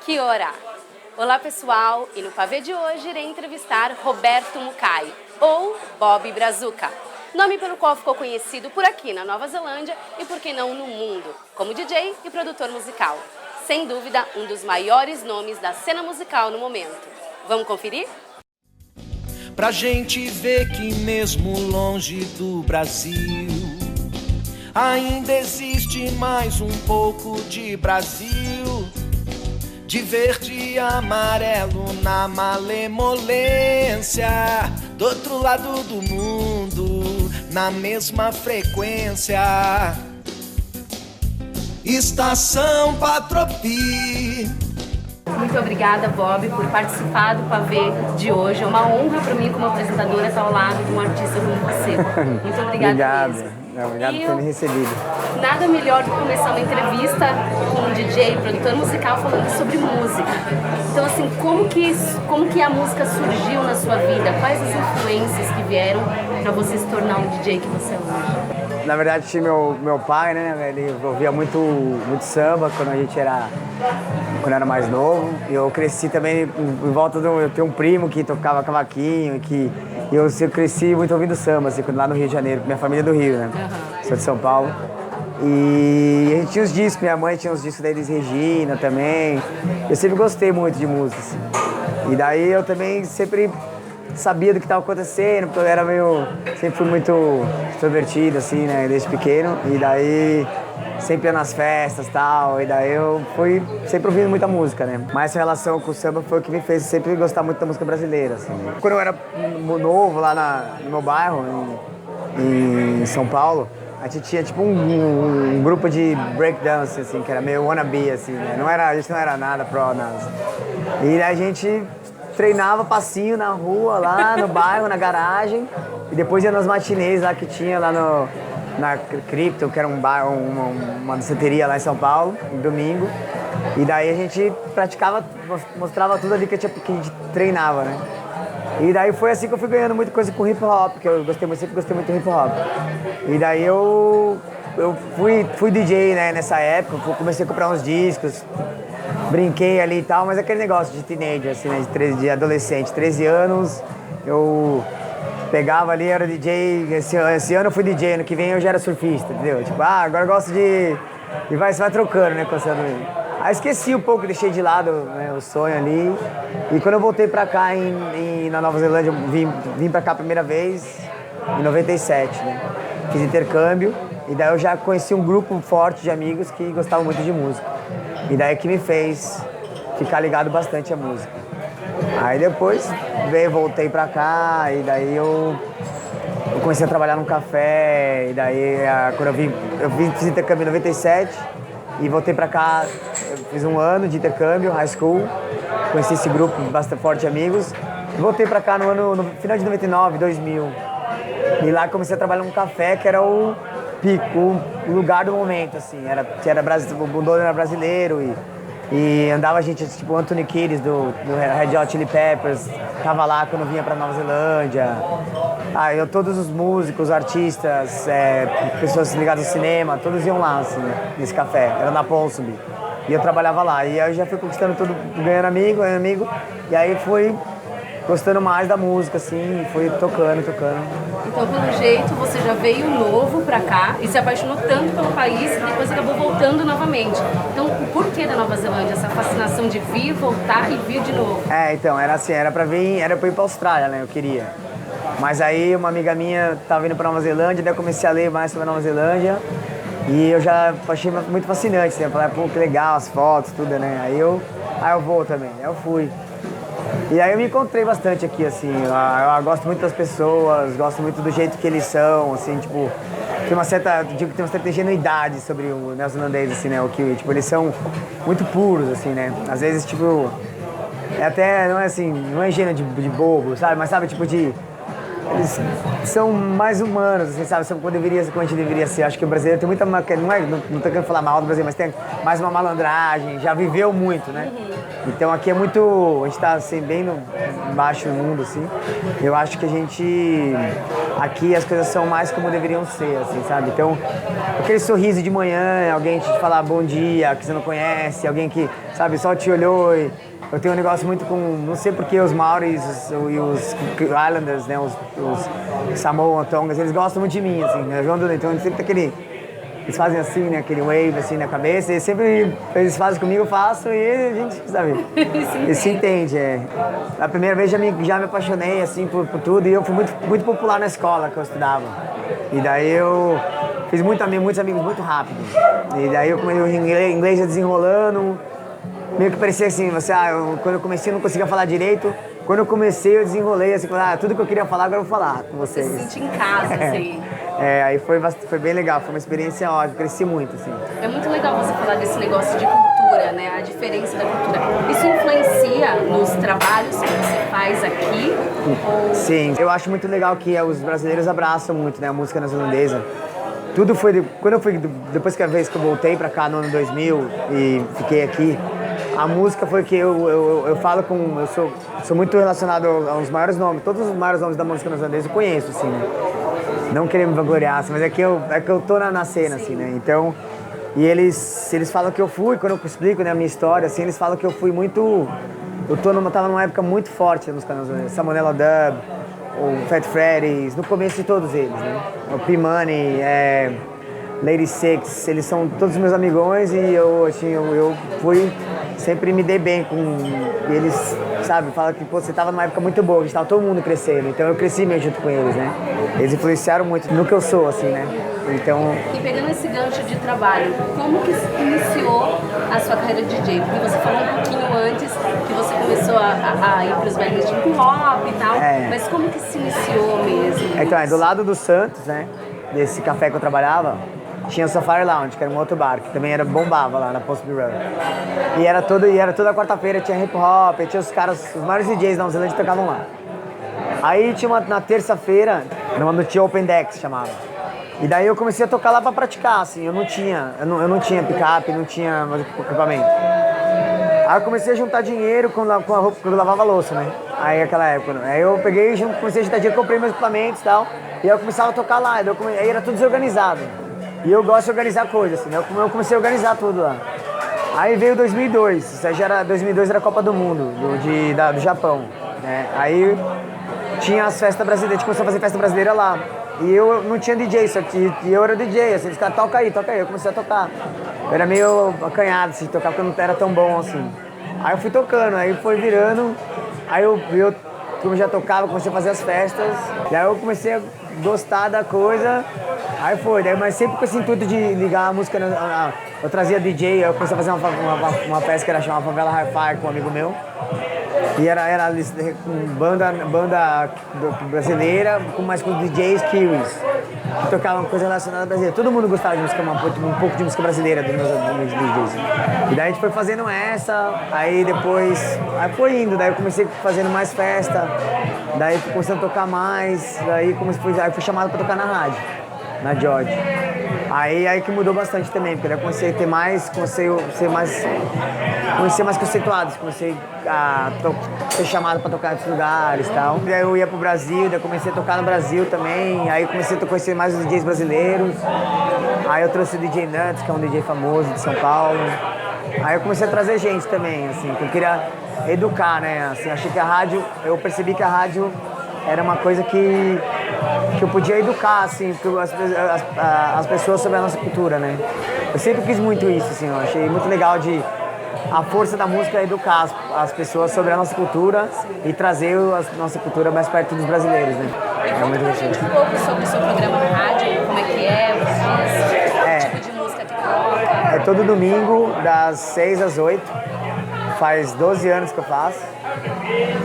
Que ora! Olá pessoal, e no pavê de hoje irei entrevistar Roberto Mukai, ou Bob Brazuca, nome pelo qual ficou conhecido por aqui na Nova Zelândia e por que não no mundo, como DJ e produtor musical. Sem dúvida, um dos maiores nomes da cena musical no momento. Vamos conferir? Pra gente ver que mesmo longe do Brasil ainda existe mais um pouco de Brasil, de verde e amarelo na malemolência, do outro lado do mundo, na mesma frequência. Estação Patropi. Muito obrigada, Bob, por participar do pavê de hoje. É uma honra para mim, como apresentadora, estar ao lado de um artista como você. Muito obrigada mesmo. Obrigado por ter me recebido. Nada melhor do que começar uma entrevista com um DJ, produtor musical, falando sobre música. Então, assim, como que a música surgiu na sua vida? Quais as influências que vieram para você se tornar um DJ que você é hoje? Na verdade, meu pai, né, ele ouvia muito samba quando eu era mais novo. Eu cresci também em volta eu tenho um primo que tocava cavaquinho, e eu cresci muito ouvindo samba, assim, lá no Rio de Janeiro. Minha família é do Rio, né? Sou de São Paulo. E a gente tinha os discos, minha mãe tinha os discos da Elis Regina também. Eu sempre gostei muito de música, assim. E daí eu também sempre sabia do que estava acontecendo, porque eu sempre fui muito extrovertido, assim, né, desde pequeno. E daí sempre ia nas festas e tal, e daí eu fui sempre ouvindo muita música, né. Mas essa relação com o samba foi o que me fez sempre gostar muito da música brasileira, assim. Quando eu era novo, lá no meu bairro, em São Paulo, a gente tinha tipo um grupo de breakdance, assim, que era meio wannabe, assim, né. A gente não era nada pro, nada. E a gente treinava passinho na rua, lá no bairro, na garagem, e depois ia nas matinês lá que tinha lá na Crypto, que era um bar, uma danceteria lá em São Paulo, no domingo. E daí a gente praticava, mostrava tudo ali que a gente treinava, né? E daí foi assim que eu fui ganhando muita coisa com hip hop, que eu sempre gostei muito de hip hop. E daí eu fui DJ, né, nessa época, comecei a comprar uns discos, brinquei ali e tal, mas aquele negócio de teenager, assim, né, de adolescente, 13 anos, eu pegava ali, era DJ, esse ano eu fui DJ, ano que vem eu já era surfista, entendeu? Tipo, agora eu gosto de... E você vai trocando, né, Aí esqueci um pouco, deixei de lado, né, o sonho ali. E quando eu voltei pra cá na Nova Zelândia, eu vim pra cá a primeira vez em 97, né? Fiz intercâmbio e daí eu já conheci um grupo forte de amigos que gostavam muito de música. E daí que me fez ficar ligado bastante à música. Aí depois voltei pra cá e daí eu comecei a trabalhar num café. E daí quando fiz intercâmbio em 97 e voltei pra cá, eu fiz um ano de intercâmbio, high school. Conheci esse grupo bastante forte de amigos. E voltei pra cá no final de 99, 2000. E lá comecei a trabalhar num café que era o pico, o lugar do momento, assim. O dono era brasileiro e andava gente, tipo Anthony Kiedis do Red Hot Chili Peppers, tava lá quando vinha pra Nova Zelândia. Todos os músicos, artistas, pessoas ligadas ao cinema, todos iam lá, assim, nesse café. Era na Ponsonby. E eu trabalhava lá. E aí eu já fui conquistando tudo, ganhando amigo. E aí fui gostando mais da música, assim, fui tocando. Então, pelo jeito, você já veio novo pra cá e se apaixonou tanto pelo país e depois acabou voltando novamente. Então, o porquê da Nova Zelândia? Essa fascinação de vir, voltar e vir de novo? Então, era assim, era pra ir pra Austrália, né, eu queria. Mas aí uma amiga minha tava indo pra Nova Zelândia, daí eu comecei a ler mais sobre a Nova Zelândia e eu já achei muito fascinante, assim, eu falei, pô, que legal, as fotos, tudo, né, aí eu vou também, aí eu fui. E aí eu me encontrei bastante aqui, assim, eu gosto muito das pessoas, gosto muito do jeito que eles são, assim, tipo, tem uma certa ingenuidade sobre o neozelandês, assim, né, tipo, eles são muito puros, assim, né, às vezes, tipo, não é assim, não é ingênuo de bobo, sabe, mas sabe, tipo, eles são mais humanos, assim, sabe, como a gente deveria ser. Acho que o brasileiro tem muita, não tô querendo falar mal do Brasil, mas tem mais uma malandragem, já viveu muito, né? Então aqui é muito, a gente tá assim, bem embaixo do mundo, assim. Eu acho que a gente aqui as coisas são mais como deveriam ser, assim, sabe? Então, aquele sorriso de manhã, alguém te falar bom dia, que você não conhece, alguém que, sabe, só te olhou e... Eu tenho um negócio muito com, não sei porque os Maoris e os Islanders, né, os Samoan, Tongas, eles gostam muito de mim, assim, né? Então sempre tem aquele, eles fazem assim, né, aquele wave assim na cabeça, e sempre eles fazem comigo, eu faço e a gente, sabe, e se entende, é. A primeira vez já me apaixonei, assim, por tudo, e eu fui muito popular na escola que eu estudava. E daí eu fiz muitos amigos muito rápido. E daí eu comecei o inglês já desenrolando, meio que parecia assim, quando eu comecei eu não conseguia falar direito, quando eu comecei eu desenrolei, assim, tudo que eu queria falar agora eu vou falar com vocês. Você se sente em casa, assim. Aí foi bem legal, foi uma experiência ótima, cresci muito, assim. É muito legal você falar desse negócio de cultura, né, a diferença da cultura. Isso influencia nos trabalhos que você faz aqui? Sim, eu acho muito legal que os brasileiros abraçam muito, né, a música neozelandesa. Tudo foi, depois que a vez que eu voltei pra cá no ano 2000 e fiquei aqui, a música foi que eu falo com... Eu sou muito relacionado aos maiores nomes, todos os maiores nomes da música neozelandesa eu conheço, assim, né? Não querendo me vangloriar, assim, mas é que eu tô na cena, assim, né? Então, e eles falam que eu fui, quando eu explico, né, a minha história, assim, eles falam que eu fui muito... tava numa época muito forte da música neozelandesa, Salmonella Dub, o Fat Freddy's, no começo de todos eles, né? O P-Money, Lady Six, eles são todos meus amigões e eu fui, sempre me dei bem com eles, sabe? Fala que, pô, você tava numa época muito boa, a gente tava todo mundo crescendo, então eu cresci meio junto com eles, né? Eles influenciaram muito no que eu sou, assim, né? Então... E pegando esse gancho de trabalho, como que iniciou a sua carreira de DJ? Porque você falou um pouquinho antes que você começou a ir pros bailes de hip hop e tal, mas como que se iniciou mesmo? Então, do lado do Santos, né? Desse café que eu trabalhava, tinha o Safari Lounge, que era um outro bar, que também bombava lá na Post Run. E era toda quarta-feira, tinha hip hop, tinha os maiores DJs da Nova Zelândia tocavam lá. Aí tinha na terça-feira, no tinha Open Decks, chamava. E daí eu comecei a tocar lá pra praticar, assim, eu não tinha picape, não tinha equipamento. Aí eu comecei a juntar dinheiro com a roupa que eu lavava a louça, né? Aí naquela época, né? Aí eu peguei, comecei a juntar dinheiro, comprei meus equipamentos e tal, e aí eu começava a tocar lá, aí era tudo desorganizado. E eu gosto de organizar coisas, assim, né? Eu comecei a organizar tudo lá. Aí veio 2002, 2002 era a Copa do Mundo, do Japão, né? Aí tinha as festas brasileiras, a gente começou a fazer festa brasileira lá. E eu não tinha DJ, só que eu era DJ, assim, eles ficaram, toca aí, eu comecei a tocar. Eu era meio acanhado, assim, de tocar, porque eu não era tão bom, assim. Aí eu fui tocando, aí foi virando, aí eu como já tocava, comecei a fazer as festas, e aí eu comecei a gostar da coisa, aí foi, mas sempre com esse intuito de ligar a música, eu trazia DJ, aí eu comecei a fazer uma festa que era chamada Favela Hi-Fi com um amigo meu, e era banda brasileira, mais com DJs kiwis, que tocavam coisa relacionada à brasileira. Todo mundo gostava de música, um pouco de música brasileira dos meus DJs. E daí a gente foi fazendo essa, aí depois, foi indo, daí eu comecei fazendo mais festa, daí comecei a tocar mais, aí fui chamado para tocar na rádio, na George. Aí que mudou bastante também, porque daí eu comecei a ter mais, comecei a ser mais conceituado, comecei a ser chamado para tocar em outros lugares e tal. Daí eu ia pro Brasil, daí eu comecei a tocar no Brasil também, aí comecei a conhecer mais os DJs brasileiros. Aí eu trouxe o DJ Nuts, que é um DJ famoso de São Paulo. Aí eu comecei a trazer gente também, assim, que eu queria educar, né? Assim, eu percebi que a rádio era uma coisa que eu podia educar, assim, as pessoas sobre a nossa cultura, né? Eu sempre quis muito isso, assim, eu achei muito legal a força da música é educar as pessoas sobre a nossa cultura e trazer a nossa cultura mais perto dos brasileiros, né? É muito interessante. Um pouco sobre o seu programa na rádio, como é que é, os dias, que tipo de música que toca? É todo domingo, das 6 às 8. Faz 12 anos que eu faço.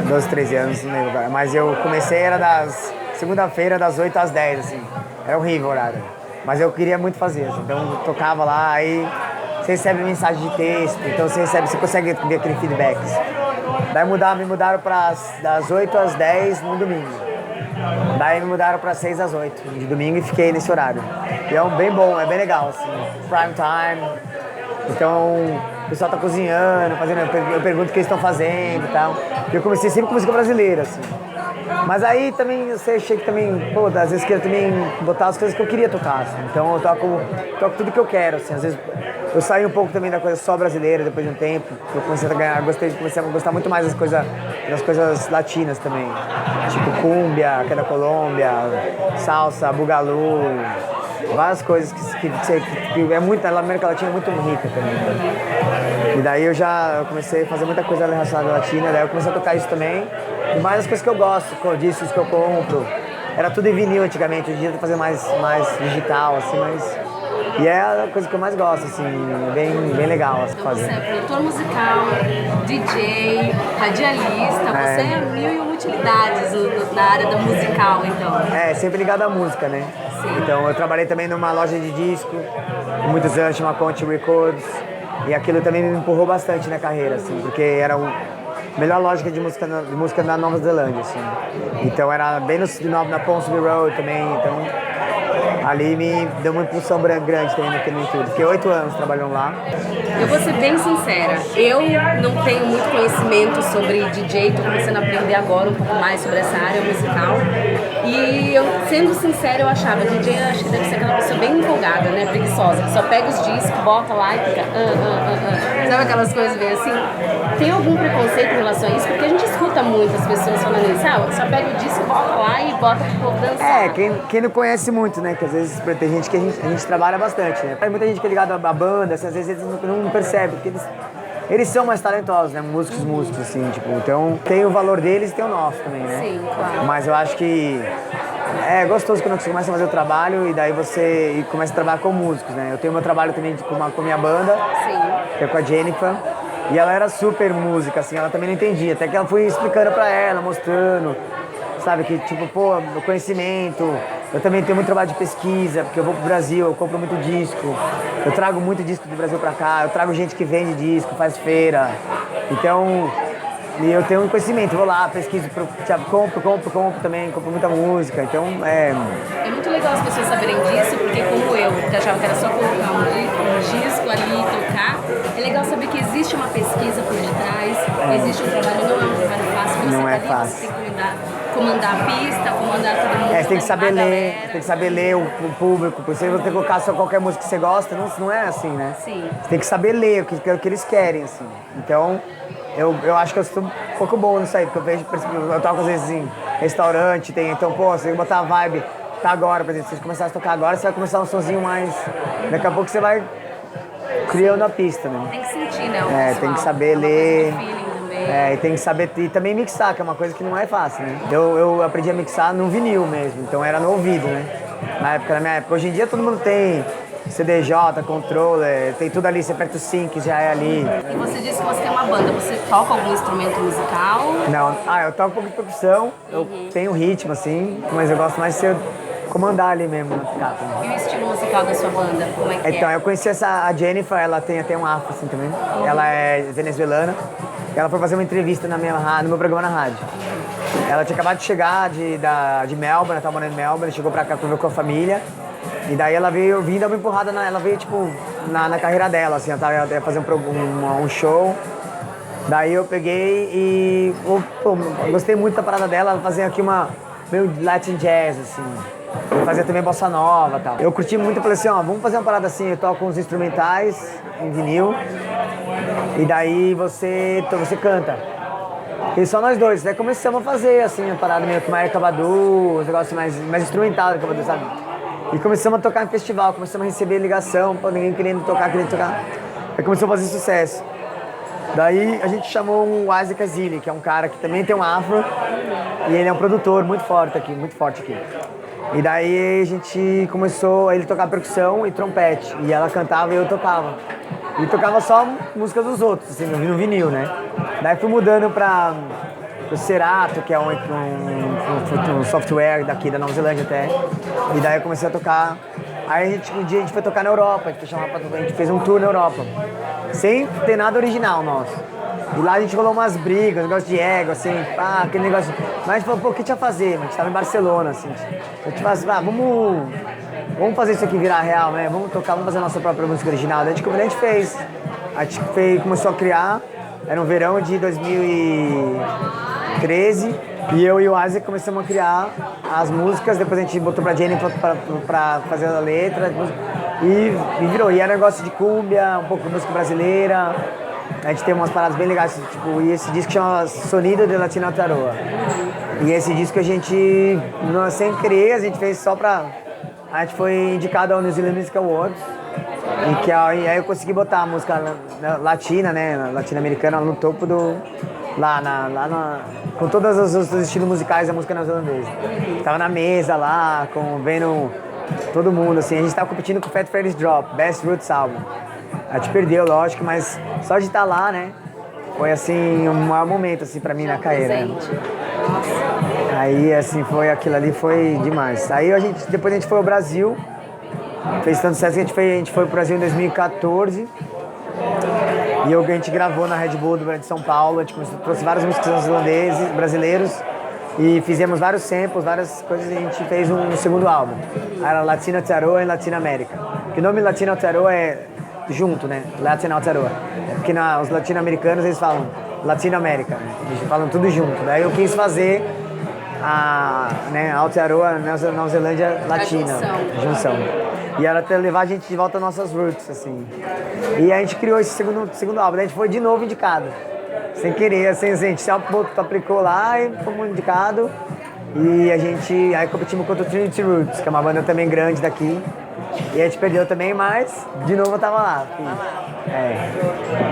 12, 13 anos, não lembro agora. Mas eu comecei, era segunda-feira, das 8 às 10, assim. Era horrível o horário. Mas eu queria muito fazer, assim. Então eu tocava lá, aí você recebe mensagem de texto, então você consegue ver aquele feedback. Daí me mudaram das 8 às 10 no domingo. Daí me mudaram para 6 às 8 de domingo e fiquei nesse horário. E é bem bom, é bem legal, assim. Prime time. Então, o pessoal tá cozinhando, fazendo, eu pergunto o que eles estão fazendo e tal. Eu comecei sempre com música brasileira, assim. Mas aí também, eu achei que também, pô, às vezes queria também botar as coisas que eu queria tocar, assim. Então eu toco tudo que eu quero, assim. Às vezes eu saí um pouco também da coisa só brasileira depois de um tempo. Eu comecei a gostar muito mais das coisas latinas também. Tipo cúmbia, que é da Colômbia, salsa, bugalú, várias coisas que é muito, a América Latina é muito rica também. Né? E daí eu comecei a fazer muita coisa relacionada à latina, daí eu comecei a tocar isso também. E mais as coisas que eu gosto, discos que eu compro. Era tudo em vinil antigamente, hoje em dia eu tô fazendo mais digital, assim, mas... E é a coisa que eu mais gosto, assim, é bem legal assim, fazer. Você é produtor musical, DJ, radialista, você é mil e uma utilidades na área da musical, então. É, sempre ligado à música, né? Sim. Então eu trabalhei também numa loja de disco, por muitos anos, chama Conte Records, e aquilo também me empurrou bastante na carreira, assim, porque era melhor loja de música na Nova Zelândia, assim. Então era bem na Ponsonby Road também, então ali me deu uma impulsão grande também naquele tudo. Fiquei 8 anos trabalhando lá. Eu vou ser bem sincera, eu não tenho muito conhecimento sobre DJ, tô começando a aprender agora um pouco mais sobre essa área musical. E eu, sendo sincera, eu achava, DJ eu acho que deve ser aquela pessoa bem empolgada, né, preguiçosa, que só pega os discos, bota lá e fica Sabe aquelas coisas bem assim? Tem algum preconceito em relação a isso? Porque a gente escuta muitas pessoas falando isso, só pega o disco, bota lá e bota pro povo dançar. É, quem não conhece muito, né, que às vezes tem gente que a gente trabalha bastante, né. Tem muita gente que é ligada à banda, assim, às vezes eles não percebem, porque eles são mais talentosos, né, músicos, assim, tipo, então tem o valor deles e tem o nosso também, né. Sim, claro. Mas eu acho que é gostoso quando você começa a fazer o trabalho e daí você começa a trabalhar com músicos, né. Eu tenho meu trabalho também com a minha banda, Sim. que é com a Jennifer, e ela era super música, assim, ela também não entendia, até que ela fui explicando pra ela, mostrando, sabe, que tipo, pô, meu conhecimento, eu também tenho muito trabalho de pesquisa, porque eu vou pro Brasil, eu compro muito disco, eu trago muito disco do Brasil pra cá, eu trago gente que vende disco, faz feira, então, e eu tenho um conhecimento, vou lá, pesquiso, compro também, compro muita música, então É muito legal as pessoas saberem disso, porque como eu, que achava que era só colocar um disco ali e tocar, é legal saber que existe uma pesquisa por detrás, existe um trabalho, não é um trabalho fácil, você Não é ali, fácil. você tem que comandar a pista, comandar todo mundo. você tem que saber animar a ler, galera. você tem que saber ler o público, porque se você colocar só qualquer música que você gosta, não é assim, né? Sim. Você tem que saber ler o que eles querem, assim. Então, eu acho que eu sou um pouco bom nisso aí, porque eu vejo, por exemplo, eu toco às vezes em restaurante, então, pô, você tem que botar a vibe, tá agora, por exemplo, se você começar a tocar agora, você vai começar um sonzinho mais... Daqui a pouco você vai criando a pista, né? Tem que sentir, né? O Tem visual. que saber É uma ler. coisa de feeling também. E tem que saber e também mixar, que é uma coisa que não é fácil, né? Eu aprendi a mixar no vinil mesmo, então era no ouvido, né? Na minha época. Hoje em dia todo mundo tem CDJ, controller, tem tudo ali, você aperta o sync, já é ali. E você disse que você tem uma banda, você toca algum instrumento musical? Não, eu toco um pouco de percussão, eu tenho ritmo assim, mas eu gosto mais de comandar ali mesmo na capa. E o estilo musical da sua banda, como é que Então, é? eu conheci a Jennifer, ela tem até um afro assim também. Ela é venezuelana. Ela foi fazer uma entrevista no meu programa na rádio. Ela tinha acabado de chegar de Melbourne, ela tava morando em Melbourne, chegou pra cá com a família. E daí ela veio dar uma empurrada, ela veio tipo na carreira dela, assim, ela ia fazer um show. Daí eu peguei e eu gostei muito da parada dela, ela fazia aqui meio Latin Jazz, assim. Eu fazia também bossa nova e tal. Eu curti muito, eu falei assim, vamos fazer uma parada assim, eu toco uns instrumentais em vinil e daí você canta. E só nós dois. Daí começamos a fazer assim, uma parada meio com Erykah Badu, um negócio mais instrumental, Erykah Badu, sabe? E começamos a tocar em festival, começamos a receber ligação, ninguém querendo tocar. Aí começou a fazer sucesso. Daí a gente chamou o Isaac Azili, que é um cara que também tem um afro, e ele é um produtor muito forte aqui. E daí a gente começou a ele tocar percussão e trompete, e ela cantava e eu tocava. E tocava só música dos outros, assim, no vinil, né? Daí fui mudando para o Serato, que é um software daqui da Nova Zelândia até. E daí eu comecei a tocar. Aí um dia a gente foi tocar na Europa, a gente fez um tour na Europa, sem ter nada original nosso. E lá a gente rolou umas brigas, um negócio de ego, assim, aquele negócio. Mas a gente falou, pô, o que a gente ia fazer? A gente tava em Barcelona, assim. A gente falou assim, vamos fazer isso aqui virar real, né? Vamos fazer a nossa própria música original. Daí a gente fez a gente começou a criar, era um verão de 2013, e eu e o Isaac começamos a criar as músicas, depois a gente botou pra Jenny pra fazer a letra, e virou. E era um negócio de cúmbia, um pouco de música brasileira, a gente tem umas paradas bem legais, tipo, e esse disco chama Sonido de Latina Aotearoa. E esse disco a gente, sem querer, a gente fez só pra... A gente foi indicado ao New Zealand Music Awards, e aí eu consegui botar a música latina, né, latino-americana no topo do... com todos os estilos musicais da música neozelandesa. Tava na mesa lá, vendo todo mundo, assim. A gente tava competindo com o Fat Freddy's Drop, Best Roots Album. A gente perdeu, lógico, mas só de estar lá, né, foi, assim, um maior momento, assim, pra mim na carreira. Aí, assim, aquilo ali foi demais. Aí depois a gente foi ao Brasil, fez tanto sucesso que a gente foi pro Brasil em 2014. E a gente gravou na Red Bull de São Paulo, a gente trouxe vários músicos holandeses, brasileiros, e fizemos vários samples, várias coisas, e a gente fez um segundo álbum. Era Latina Aotearoa e Latina América. O nome Latina Aotearoa é junto, né? Latina Aotearoa. Porque os latino-americanos eles falam Latina América, eles falam tudo junto. Daí eu quis fazer a Aotearoa, Nova Zelândia Latina, a junção. E era até levar a gente de volta às nossas roots, assim. E a gente criou esse segundo álbum, daí a gente foi de novo indicado. Sem querer, assim, a gente só aplicou lá e fomos indicado. E aí competimos contra o Trinity Roots, que é uma banda também grande daqui. E a gente perdeu também, mas de novo eu tava lá.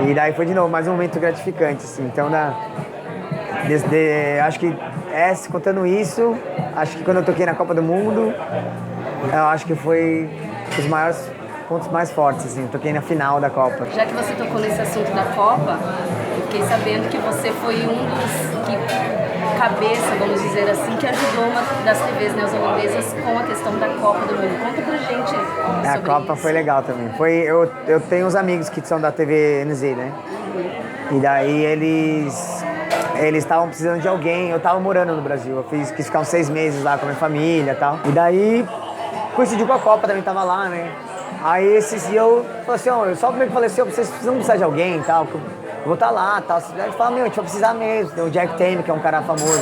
E daí foi de novo, mais um momento gratificante, assim. Então, acho que contando isso, acho que quando eu toquei na Copa do Mundo, eu acho que foi os maiores pontos mais fortes, assim. Eu toquei na final da Copa. Já que você tocou nesse assunto da Copa, eu fiquei sabendo que você foi um dos cabeça, vamos dizer assim, que ajudou uma das TVs neozelandesas com a questão da Copa do Mundo. Conta pra gente sobre A Copa isso. Foi legal também. Eu tenho uns amigos que são da TV NZ, né? E daí eles estavam precisando de alguém. Eu tava morando no Brasil. Eu quis ficar uns 6 meses lá com a minha família e tal. E daí coincidiu com a Copa, também tava lá, né? Aí esses dias eu falei assim, eu só comigo falei assim, vocês precisam precisar de alguém e tal, eu vou estar lá e tal. Ele falou, a gente vai precisar mesmo. Tem o Jack Tame, que é um cara famoso,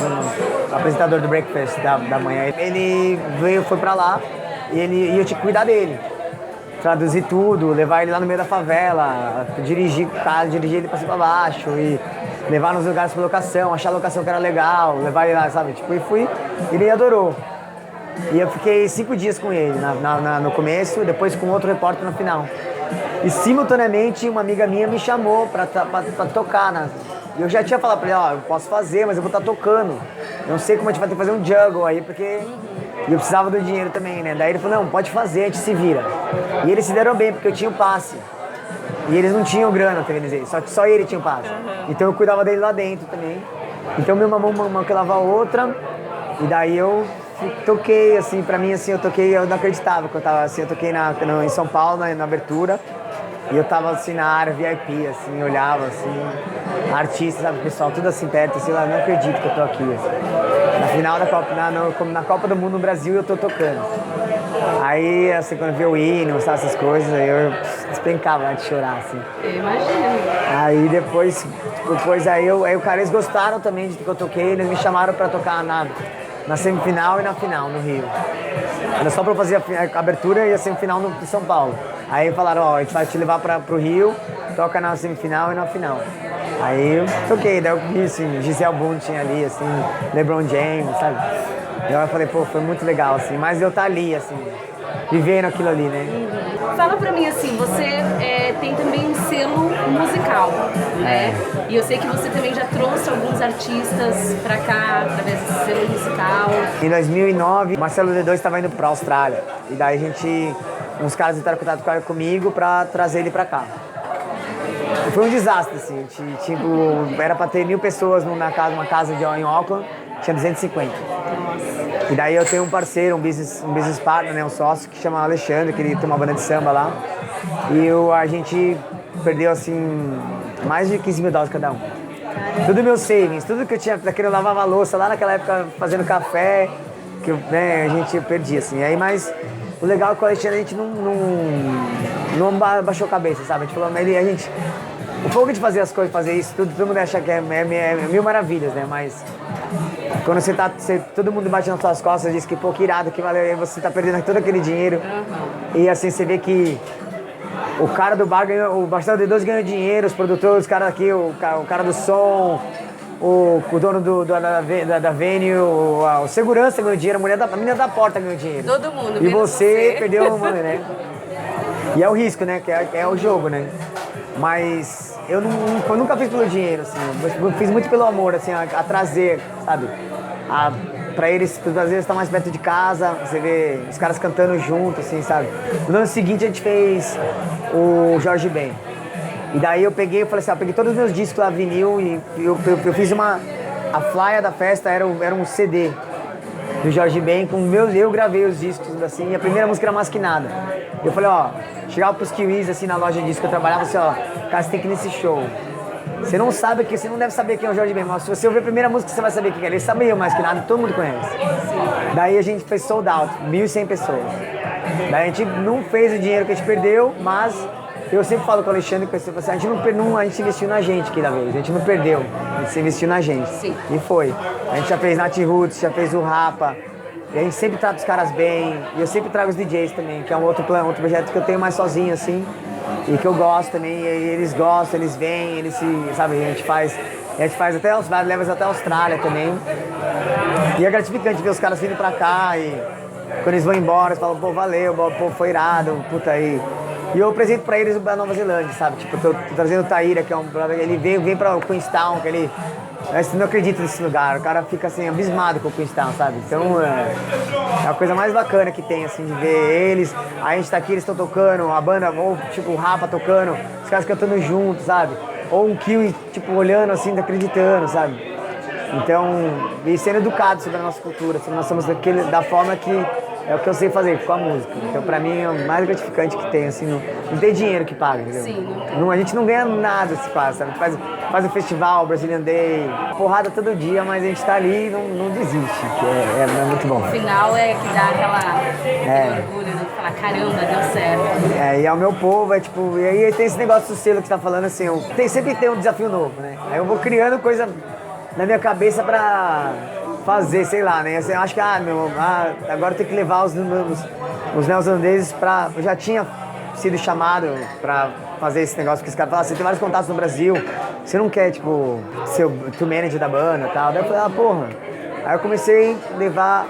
um apresentador do Breakfast da manhã. Ele foi pra lá e eu tinha que cuidar dele. Traduzir tudo, levar ele lá no meio da favela, dirigir ele pra cima e pra baixo e levar nos lugares pra locação, achar a locação que era legal, levar ele lá, sabe? Tipo, e fui, ele adorou. E eu fiquei 5 dias com ele no começo, depois com outro repórter no final. E simultaneamente uma amiga minha me chamou pra tocar. E eu já tinha falado pra ele, eu posso fazer, mas eu vou estar tocando. Eu não sei como a gente vai ter que fazer um juggle aí, porque... E eu precisava do dinheiro também, né? Daí ele falou, não, pode fazer, a gente se vira. E eles se deram bem, porque eu tinha o passe. E eles não tinham grana, só ele tinha o passe. Então eu cuidava dele lá dentro também. Então uma mão que lava a outra. E daí eu toquei, assim, pra mim, assim, eu não acreditava que eu tava, assim, eu toquei em São Paulo, na abertura. E eu tava, assim, na área VIP, assim, olhava, assim, artistas, sabe, o pessoal tudo assim perto, assim, eu não acredito que eu tô aqui, assim. Na final da Copa, na Copa do Mundo no Brasil, eu tô tocando. Aí, assim, quando eu vi o hino, sabe, essas coisas, aí eu despencava de chorar, assim. Eu imagino. Aí depois aí o cara, eles gostaram também de que eu toquei, eles me chamaram pra tocar na semifinal e na final, no Rio. Era só pra eu fazer a abertura e a semifinal em São Paulo. Aí falaram, a gente vai te levar pro Rio, toca na semifinal e na final. Aí eu toquei, daí eu vi, assim, Gisele Bündchen ali, assim, LeBron James, sabe? Eu falei, foi muito legal, assim, mas eu ali, assim, vivendo aquilo ali, né? Fala pra mim, assim, você tem também um selo musical, né? E eu sei que você também já trouxe alguns artistas pra cá, através desse selo musical. Em 2009, o Marcelo D2 estava indo pra Austrália. E daí uns caras entraram em contato comigo pra trazer ele pra cá. E foi um desastre, assim. Era pra ter 1.000 pessoas numa casa em Auckland, tinha 250. Nossa. E daí eu tenho um parceiro, um business partner, né, um sócio, que chama Alexandre, que ele tem uma banda de samba lá. E a gente perdeu, assim, mais de 15 mil dólares cada um. Tudo meu savings, tudo que eu tinha, daquele eu lavava a louça lá naquela época, fazendo café, que a gente perdia, assim. Aí, mas o legal é que o Alexandre, a gente não baixou a cabeça, sabe? A gente falou, o fogo de fazer as coisas, fazer isso, tudo, todo mundo acha que é mil maravilhas, né? Mas quando todo mundo bate nas suas costas e diz que, pô, que irado, que valeu, aí você tá perdendo todo aquele dinheiro. E assim, você vê que o cara do bar ganhou, o Bastão D2 ganhou dinheiro, os produtores, os caras aqui, o cara do som, o dono da venue, o segurança ganhou dinheiro, a menina da porta ganhou dinheiro. Todo mundo. E você perdeu, mano, né? E é o risco, né? Que é o jogo, né? Mas eu nunca fiz pelo dinheiro, assim. Eu fiz muito pelo amor, assim, a trazer, sabe? Pra eles, pros brasileiros estar mais perto de casa, você vê os caras cantando junto, assim, sabe? No ano seguinte a gente fez o Jorge Ben. E daí eu falei assim, eu peguei todos os meus discos lá, vinil, e eu fiz a flyer da festa era um CD do Jorge Ben, eu gravei os discos, assim, e a primeira música era Mais Que Nada. Eu falei, ó, chegava pros kiwis, assim, na loja de disco que eu trabalhava, assim, ó, cara, você tem que ir nesse show. Você não sabe que você não deve saber quem é o Jorge Ben, mas se você ouvir a primeira música, você vai saber quem é. Ele sabe Mais Que Nada, todo mundo conhece. Daí a gente fez sold out, 1.100 pessoas. Daí a gente não fez o dinheiro que a gente perdeu, mas eu sempre falo com o Alexandre, a gente investiu na gente aqui da vez, a gente não perdeu, a gente investiu na gente. Sim. E foi. A gente já fez Nat Roots, já fez o Rapa, e a gente sempre trata os caras bem, e eu sempre trago os DJs também, que é um outro projeto que eu tenho mais sozinho, assim, e que eu gosto também, e eles gostam, eles vêm, sabe, a gente faz até leva até a Austrália também. E é gratificante ver os caras vindo pra cá e quando eles vão embora, eles falam, pô, valeu, pô, foi irado, puta aí. E eu apresento pra eles a Nova Zelândia, sabe? Tipo, tô trazendo o Taíra, que é um brother, ele vem pra Queenstown, que ele... Você não acredita nesse lugar, o cara fica assim, abismado com o Queenstown, sabe? Então, é a coisa mais bacana que tem, assim, de ver eles. Aí a gente tá aqui, eles estão tocando, a banda, ou tipo, o Rapa tocando, os caras cantando juntos, sabe? Ou um Kiwi, tipo, olhando assim, acreditando, sabe? Então, e sendo educado sobre a nossa cultura, sobre nós somos da forma que é o que eu sei fazer com a música. Então, pra mim, é o mais gratificante que tem, assim, não tem dinheiro que paga, entendeu? Sim. A gente não ganha nada se faz, sabe? Faz o festival, Brazilian Day, porrada todo dia, mas a gente tá ali e não desiste, que é muito bom. O final é que dá aquele orgulho, né? De falar, caramba, deu certo. E é o meu povo, tipo, e aí tem esse negócio do selo que você tá falando, assim, sempre tem um desafio novo, né? Aí eu vou criando coisa na minha cabeça pra fazer, sei lá, né? Eu acho que, agora eu tenho que levar os neozelandeses pra... Eu já tinha sido chamado pra fazer esse negócio, porque esse cara fala, você tem vários contatos no Brasil, você não quer, tipo, ser o tour manager da banda e tal. Daí eu falei, porra. Aí eu comecei a levar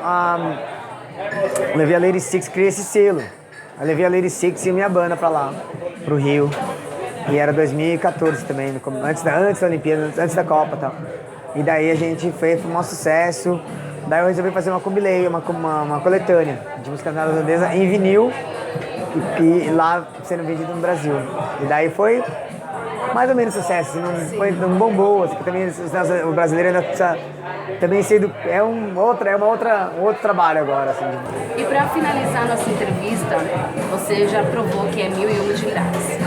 levei a Lady Six, criei esse selo. Eu levei a Lady Six e a minha banda pra lá, pro Rio. E era 2014 também, antes da Olimpíada, antes da Copa e tal. E daí a gente fez um maior sucesso. Daí eu resolvi fazer uma combilei, uma coletânea de música neozelandesa em vinil e lá sendo vendido no Brasil. E daí foi mais ou menos sucesso, não bombou, assim, também o brasileiro ainda precisa também ser um outro trabalho agora. Assim. E para finalizar nossa entrevista, você já provou que é 1001 atividades.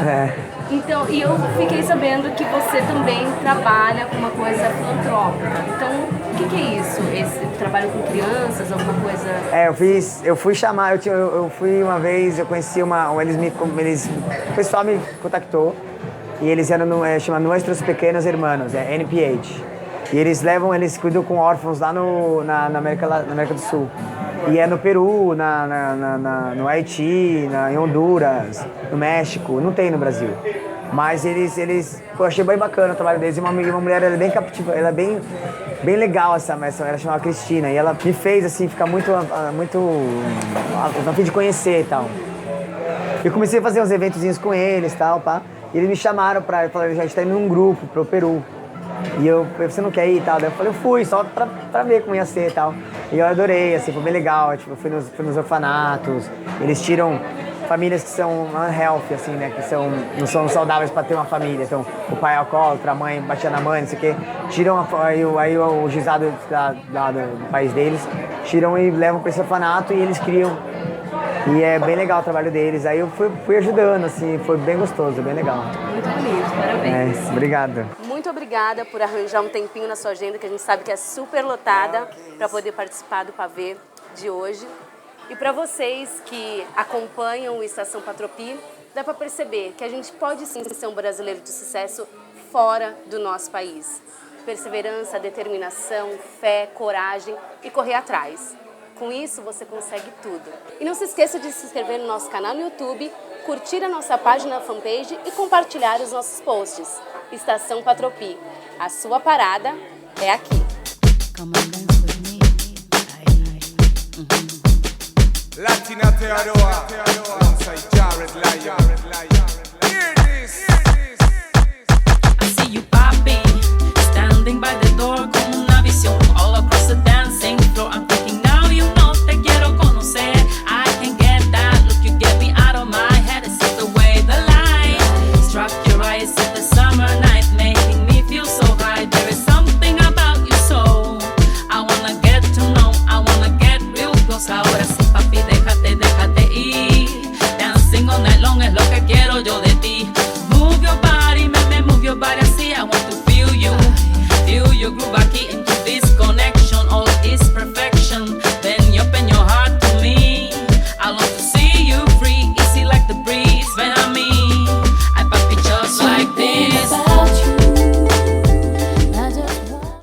Então, e eu fiquei sabendo que você também trabalha com uma coisa filantrópica. Então, o que é isso? Esse trabalho com crianças, alguma coisa? Eu fui chamar, eu fui uma vez, eu conheci o pessoal me contactou e eles eram chama Nuestros Pequenos Hermanos, NPH. E eles cuidam com órfãos lá na América do Sul. E é no Peru, no Haiti, em Honduras, no México, não tem no Brasil. Mas eu achei bem bacana o trabalho deles. E uma mulher, ela é bem captiva, ela é bem legal, ela chamava Cristina. E ela me fez, assim, ficar muito a fim de conhecer e tal. Eu comecei a fazer uns eventozinhos com eles e tal, pá. E eles me chamaram falaram, a gente tá indo num grupo pro Peru. E você não quer ir e tal? Daí eu falei, eu fui, só pra ver como ia ser e tal. E eu adorei, assim, foi bem legal. Tipo, eu fui nos orfanatos, eles tiram famílias que são unhealthy, assim, né? Que não são saudáveis pra ter uma família. Então, o pai é alcoólatra, a mãe batia na mãe, não sei o quê. Tiram, aí o juizado do país deles, tiram e levam pra esse orfanato e eles criam. E é bem legal o trabalho deles. Aí eu fui ajudando, assim, foi bem gostoso, bem legal. Muito bonito, parabéns. Obrigado. Muito obrigada por arranjar um tempinho na sua agenda, que a gente sabe que é super lotada, para poder participar do pavê de hoje. E para vocês que acompanham o Estação Patropi, dá para perceber que a gente pode sim ser um brasileiro de sucesso fora do nosso país. Perseverança, determinação, fé, coragem e correr atrás. Com isso, você consegue tudo. E não se esqueça de se inscrever no nosso canal no YouTube, curtir a nossa página fanpage e compartilhar os nossos posts. Estação Patropi. A sua parada é aqui. Latina Theodora, alongside Jared Lyon. Hear this.